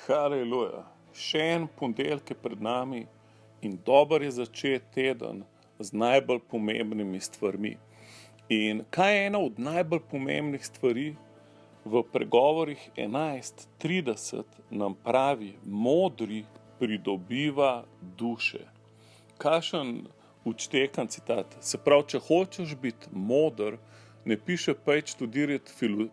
Haleluja. Še en ponedeljek je pred nami in dober je začeti teden z najbolj pomembnimi stvarmi. In kaj je ena od najbolj pomembnih stvari? V Pregovorih 11:30 nam pravi, modri pridobiva duše. Kakšen učtekan citat. Se pravi, če hočeš biti moder, ne piše pojdi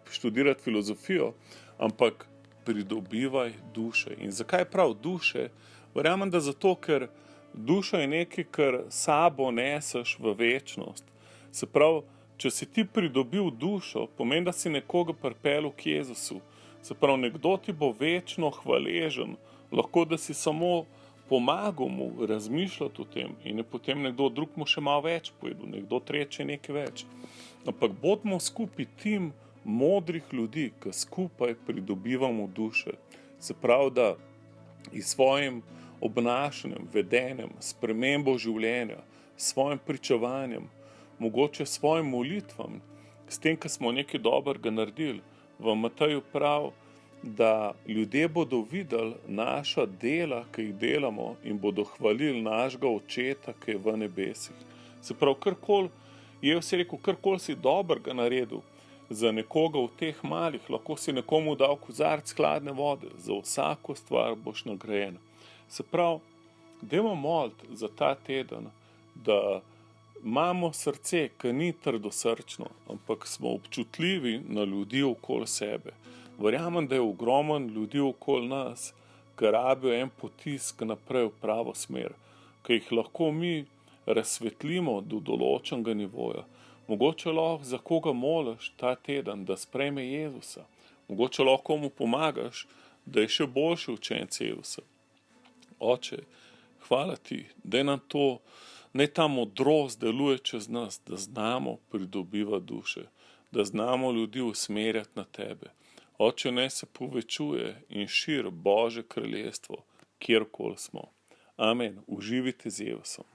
študirati filozofijo, ampak pridobivaj duše. In zakaj prav duše? Verjamem, da zato, ker duša je nekaj, kar sabo neseš v večnost. Se pravi, če si ti pridobil dušo, pomeni, da si nekoga pripeljal k Jezusu. Se pravi, nekdo ti bo večno hvaležen, lahko da si samo pomagal mu razmišljati o tem in je potem nekdo drug mu še malo več povedal, nekdo tretji nekaj več. Ampak bodimo skupaj tim modrih ljudi, ki skupaj pridobivamo duše. Se pravi, da s svojim obnašanjem, vedenjem, spremembo življenja, svojim pričevanjem, mogoče svojim molitvam, s tem, ko smo nekaj dobrega naredili, v Mateju pravi, da ljudje bodo videli naša dela, ki jih delamo, in bodo hvalili našega Očeta, ki je v nebesih. Se pravi, karkoli, Jezus je rekel, karkoli si dobrega naredil za nekoga v teh malih, lahko si nekomu dal kozarec hladne vode, za vsako stvar boš nagrajen. Se pravi, dajmo moliti za ta teden, da imamo srce, ki ni trdosrčno, ampak smo občutljivi na ljudi okoli sebe. Verjamem, da je ogromen ljudi okoli nas, ki rabijo en potisk naprej v pravo smer, ki jih lahko mi razsvetlimo do določenega nivoja. Mogoče lahko za koga moliš ta teden, da sprejme Jezusa. Mogoče lahko mu pomagaš, da je še boljši učenec Jezusa. Oče, hvala ti, da nam to, naj ta modrost deluje čez nas, da znamo pridobivati duše, da znamo ljudi usmerjati na tebe. Oče, naj se povečuje in širi Božje kraljestvo, kjerkoli smo. Amen. Uživajte z Jezusom.